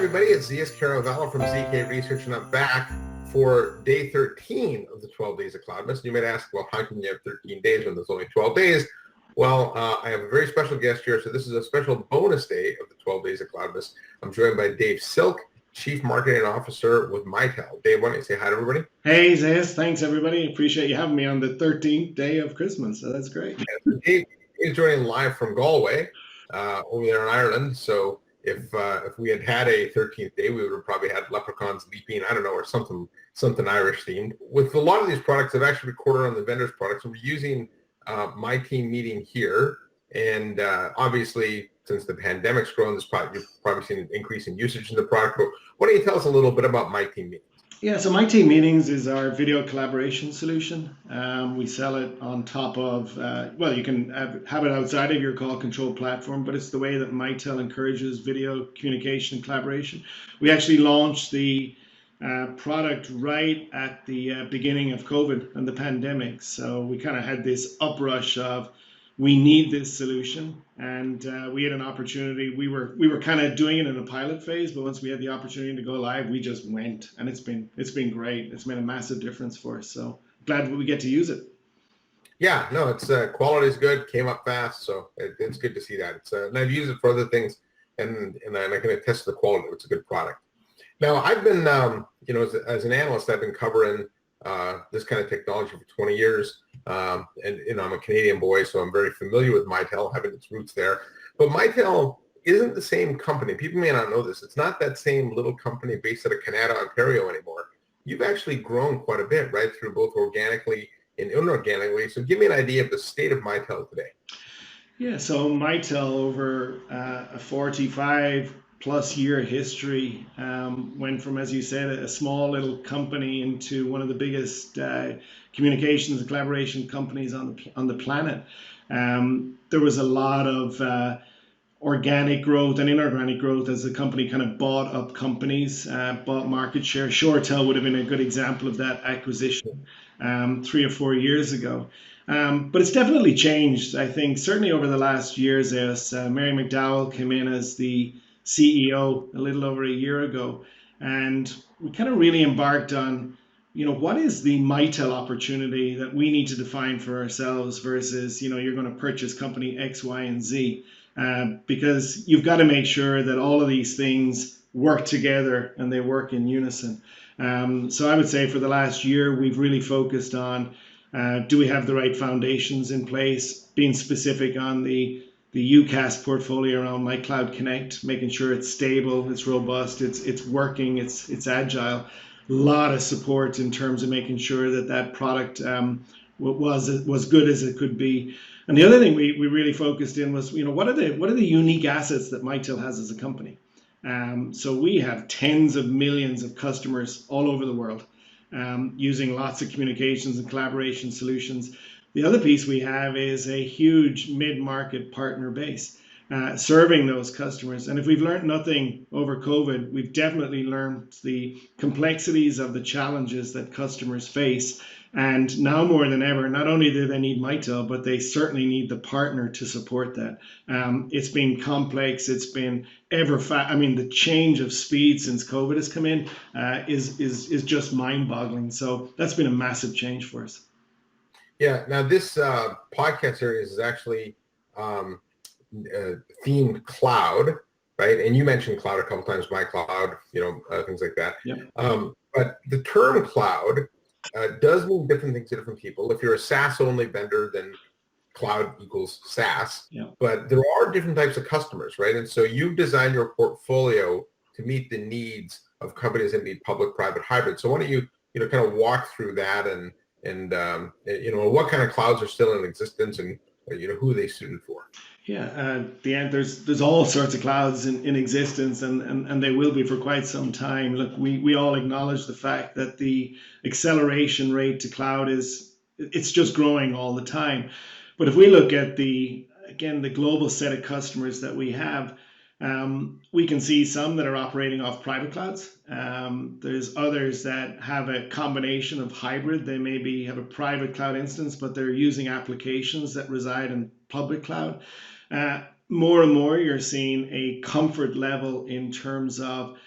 everybody. It's Zeus Kerravala from ZK Research, and I'm back for day 13 of the 12 days of Cloudmas. You might ask, well, how can you have 13 days when there's only 12 days? Well, I have a very special guest here, so this is a special bonus day of the 12 days of Cloudmas. I'm joined by Dave Silke, Chief Marketing Officer with Mitel. Dave, why don't you say hi to everybody? Hey, Zeus. Thanks, everybody. Appreciate you having me on the 13th day of Christmas. So that's great. Yeah, Dave is joining live from Galway, over there in Ireland. So if we had had a 13th day, we would have probably had leprechauns leaping, I don't know, or something Irish themed. With a lot of these products, I've actually recorded on the vendors' products, and we're using my team meeting here. And obviously, since the pandemic's grown, you've probably seen an increase in usage in the product. But why don't you tell us a little bit about my team meetings? Yeah, so My Team Meetings is our video collaboration solution. We sell it on top of, well, you can have it outside of your call control platform, but it's the way that Mitel encourages video communication and collaboration. We actually launched the product right at the beginning of COVID and the pandemic. So we kind of had this uprush of, we need this solution, and we had an opportunity. We were kind of doing it in a pilot phase, but once we had the opportunity to go live, we just went, and it's been great. It's made a massive difference for us. So glad we get to use it. Yeah, no, it's quality is good. Came up fast, so it's good to see that. And I've used it for other things, and I can attest to the quality. It's a good product. Now, I've been, as an analyst, I've been covering this kind of technology for 20 years. And I'm a Canadian boy, so I'm very familiar with Mitel, having its roots there. But Mitel isn't the same company. People may not know this. It's not that same little company based out of Canada, Ontario anymore. You've actually grown quite a bit, right, through both organically and inorganically. So give me an idea of the state of Mitel today. Yeah, so Mitel, over a 45 plus year history, went from, as you said, a small little company into one of the biggest communications and collaboration companies on the planet. There was a lot of organic growth and inorganic growth as the company kind of bought up companies, bought market share. ShoreTel would have been a good example of that acquisition 3 or 4 years ago. But it's definitely changed, I think, certainly over the last years. As Mary McDowell came in as the CEO a little over a year ago, and we kind of really embarked on, what is the Mitel opportunity that we need to define for ourselves versus, you're going to purchase company X, Y, and Z, because you've got to make sure that all of these things work together and they work in unison. So I would say for the last year, we've really focused on, do we have the right foundations in place, being specific on the UCaaS portfolio around My Cloud Connect, making sure it's stable, it's robust, it's working, it's agile. A lot of support in terms of making sure that product was good as it could be. And the other thing we really focused in was, what are the unique assets that Mitel has as a company? So we have tens of millions of customers all over the world, using lots of communications and collaboration solutions. The other piece we have is a huge mid-market partner base, serving those customers. And if we've learned nothing over COVID, we've definitely learned the complexities of the challenges that customers face. And now more than ever, not only do they need Mitel, but they certainly need the partner to support that. It's been complex. It's been ever fast. I mean, the change of speed since COVID has come in is just mind-boggling. So that's been a massive change for us. Yeah. Now, this podcast series is actually themed cloud, right? And you mentioned cloud a couple times, my cloud, things like that. Yeah. But the term cloud does mean different things to different people. If you're a SaaS-only vendor, then cloud equals SaaS. Yeah. But there are different types of customers, right? And so you've designed your portfolio to meet the needs of companies that need public, private, hybrid. So why don't you, kind of walk through that and what kind of clouds are still in existence, and who are they suited for? Yeah, there's all sorts of clouds in existence, and they will be for quite some time. Look, we all acknowledge the fact that the acceleration rate to cloud it's just growing all the time. But if we look at the global set of customers that we have, we can see some that are operating off private clouds. There's others that have a combination of hybrid. They maybe have a private cloud instance, but they're using applications that reside in public cloud. More and more, you're seeing a comfort level in terms of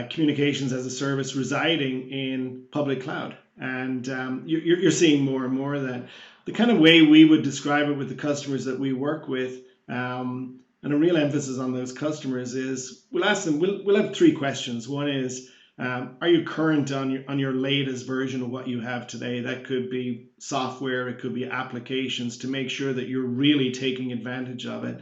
communications as a service residing in public cloud. And you're seeing more and more of that. The kind of way we would describe it with the customers that we work with, and a real emphasis on those customers is we'll ask them, we'll have three questions. One is, are you current on your latest version of what you have today? That could be software, it could be applications, to make sure that you're really taking advantage of it.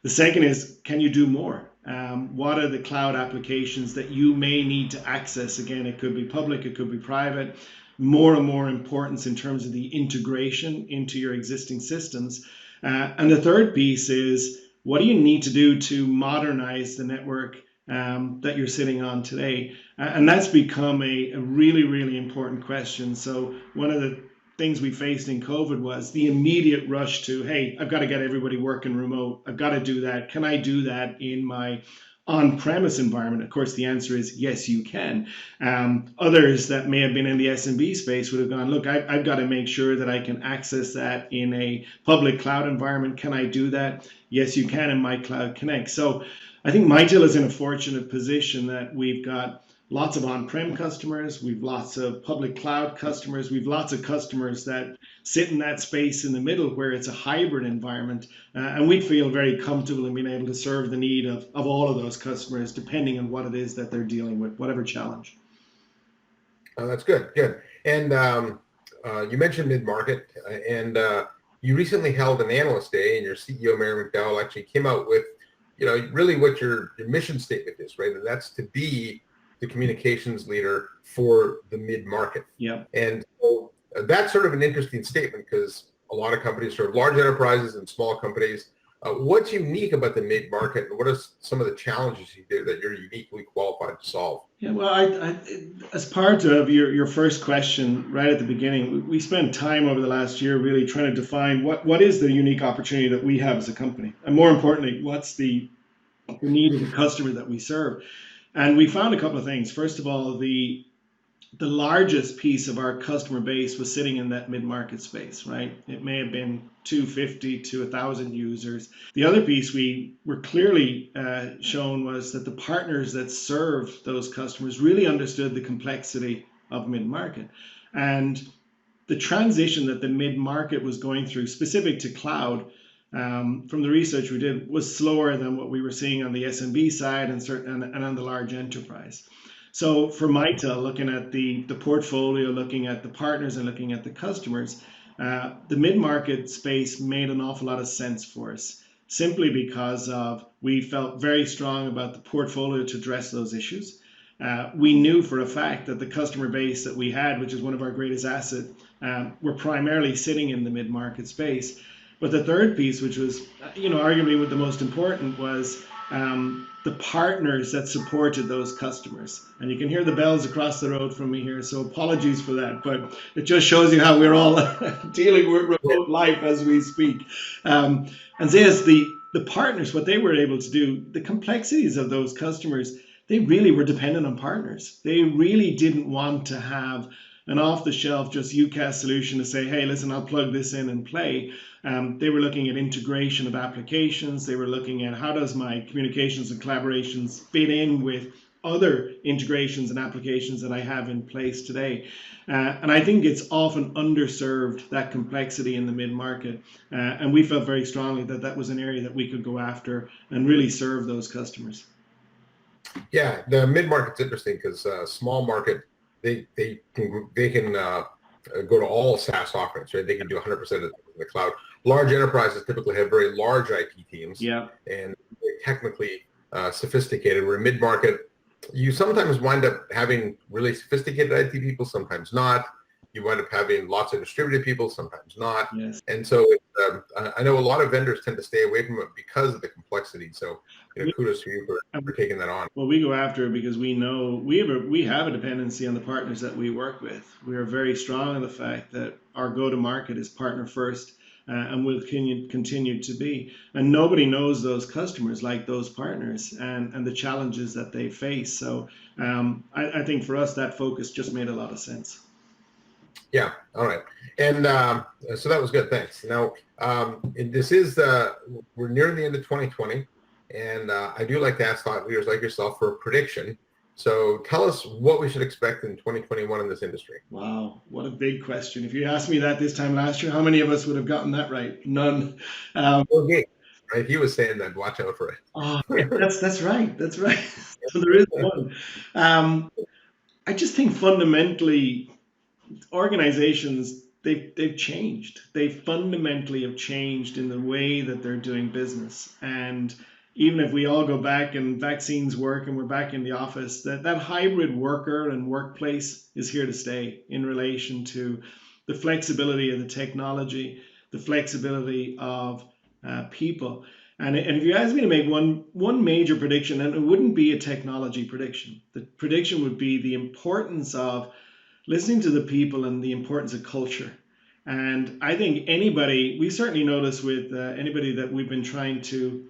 The second is, can you do more? What are the cloud applications that you may need to access? Again, it could be public, it could be private. More and more importance in terms of the integration into your existing systems. And the third piece is, what do you need to do to modernize the network that you're sitting on today? And that's become a really, really important question. So one of the things we faced in COVID was the immediate rush to, hey, I've got to get everybody working remote. I've got to do that. Can I do that in my on-premise environment? Of course, the answer is yes, you can. Others that may have been in the SMB space would have gone, look, I've got to make sure that I can access that in a public cloud environment. Can I do that? Yes, you can in My Cloud Connect. So I think Mitel is in a fortunate position that we've got lots of on-prem customers, we've lots of public cloud customers, we've lots of customers that sit in that space in the middle where it's a hybrid environment, and we feel very comfortable in being able to serve the need of all of those customers depending on what it is that they're dealing with, whatever challenge. That's good. And you mentioned mid-market, and you recently held an Analyst Day, and your CEO, Mary McDowell, actually came out with, really what your mission statement is, right? And that's to be the communications leader for the mid-market. Yeah. And so that's sort of an interesting statement because a lot of companies serve large enterprises and small companies. What's unique about the mid-market, and what are some of the challenges you do that you're uniquely qualified to solve? Yeah, well, I as part of your first question right at the beginning, we spent time over the last year really trying to define what is the unique opportunity that we have as a company, and more importantly, what's the need of the customer that we serve. And we found a couple of things. First of all, the largest piece of our customer base was sitting in that mid-market space, right? It may have been 250 to 1,000 users. The other piece we were clearly shown was that the partners that served those customers really understood the complexity of mid-market. And the transition that the mid-market was going through, specific to cloud, from the research we did, was slower than what we were seeing on the SMB side and on the large enterprise. So for Mitel, looking at the portfolio, looking at the partners and looking at the customers, the mid-market space made an awful lot of sense for us, simply because we felt very strong about the portfolio to address those issues. We knew for a fact that the customer base that we had, which is one of our greatest assets, were primarily sitting in the mid-market space. But the third piece, which was, arguably the most important, was the partners that supported those customers. And you can hear the bells across the road from me here, so apologies for that. But it just shows you how we're all dealing with remote life as we speak. And Zeus, the partners, what they were able to do, the complexities of those customers, they really were dependent on partners. They really didn't want to have an off-the-shelf, just UCaaS solution to say, hey, listen, I'll plug this in and play. They were looking at integration of applications. They were looking at how does my communications and collaborations fit in with other integrations and applications that I have in place today. And I think it's often underserved, that complexity in the mid-market. And we felt very strongly that that was an area that we could go after and really serve those customers. Yeah, the mid-market's interesting because small market, they can go to all SaaS offerings, right? They can do 100% of the cloud. Large enterprises typically have very large IT teams, yeah, and they're technically sophisticated. Where mid-market, you sometimes wind up having really sophisticated IT people, sometimes not. You wind up having lots of distributed people, sometimes not. Yes. And so I know a lot of vendors tend to stay away from it because of the complexity. So kudos to you for taking that on. Well, we go after it because we know we have a dependency on the partners that we work with. We are very strong in the fact that our go-to-market is partner first, and will continue to be. And nobody knows those customers like those partners and the challenges that they face. So I think for us, that focus just made a lot of sense. Yeah. All right. And so that was good. Thanks. Now, this is we're near the end of 2020, and I do like to ask thought leaders like yourself for a prediction So tell us what we should expect in 2021 in this industry. Wow, what a big question. If you asked me that this time last year, how many of us would have gotten that right? None. Okay, right? He was saying that, watch out for Oh, yeah, it. that's right. That's right. So there is one. I just think fundamentally organizations they've changed. They fundamentally have changed in the way that they're doing business. And even if we all go back and vaccines work and we're back in the office, that hybrid worker and workplace is here to stay in relation to the flexibility of the technology, the flexibility of people. And if you ask me to make one major prediction, and it wouldn't be a technology prediction, the prediction would be the importance of listening to the people and the importance of culture. And I think we certainly notice with anybody that we've been trying to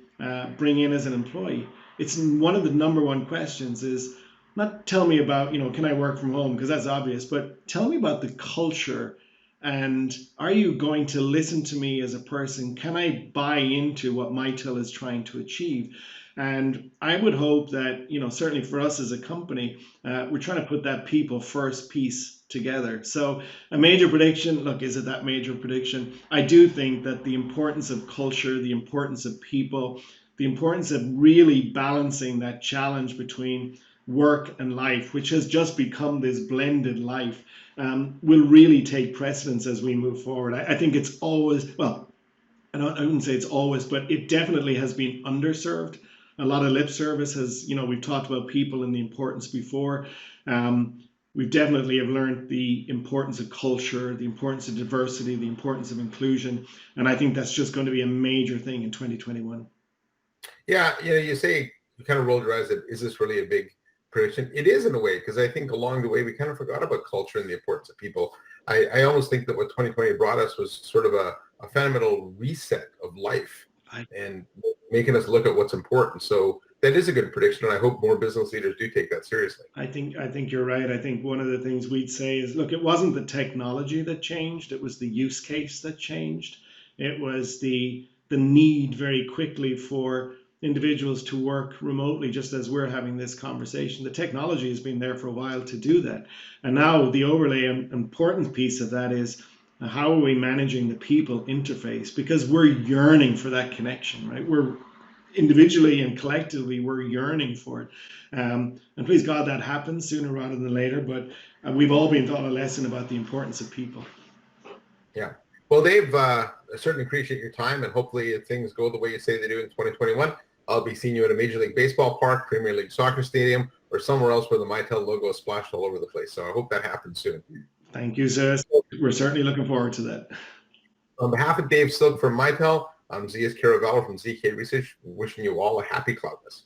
bring in as an employee, it's one of the number one questions is not tell me about, can I work from home? Because that's obvious, but tell me about the culture. And are you going to listen to me as a person? Can I buy into what Mitel is trying to achieve? And I would hope that, certainly for us as a company, we're trying to put that people first piece together. So a major prediction, look, is it that major prediction? I do think that the importance of culture, the importance of people, the importance of really balancing that challenge between work and life, which has just become this blended life, will really take precedence as we move forward. I think it's always, well, I wouldn't say it's always, but it definitely has been underserved. A lot of lip service has, we've talked about people and the importance before. We definitely have learned the importance of culture, the importance of diversity, the importance of inclusion. And I think that's just going to be a major thing in 2021. Yeah, you say, you kind of rolled your eyes at, is this really a big prediction? It is in a way, because I think along the way we kind of forgot about culture and the importance of people. I almost think that what 2020 brought us was sort of a fundamental reset of life and making us look at what's important. So that is a good prediction, and I hope more business leaders do take that seriously. I think you're right. I think one of the things we'd say is, look, it wasn't the technology that changed, it was the use case that changed. It was the need very quickly for individuals to work remotely, just as we're having this conversation. The technology has been there for a while to do that. And now the overlay and important piece of that is, how are we managing the people interface? Because we're yearning for that connection, right? We're individually and collectively, we're yearning for it. And please God, that happens sooner rather than later. But we've all been taught a lesson about the importance of people. Yeah. Well, Dave, I certainly appreciate your time, and hopefully if things go the way you say they do in 2021, I'll be seeing you at a Major League Baseball park, Premier League soccer stadium, or somewhere else where the Mitel logo is splashed all over the place. So I hope that happens soon. Thank you, Zeus. We're certainly looking forward to that. On behalf of Dave Silke from Mitel, I'm Zeus Kerravala from ZK Research, wishing you all a happy Cloudmas.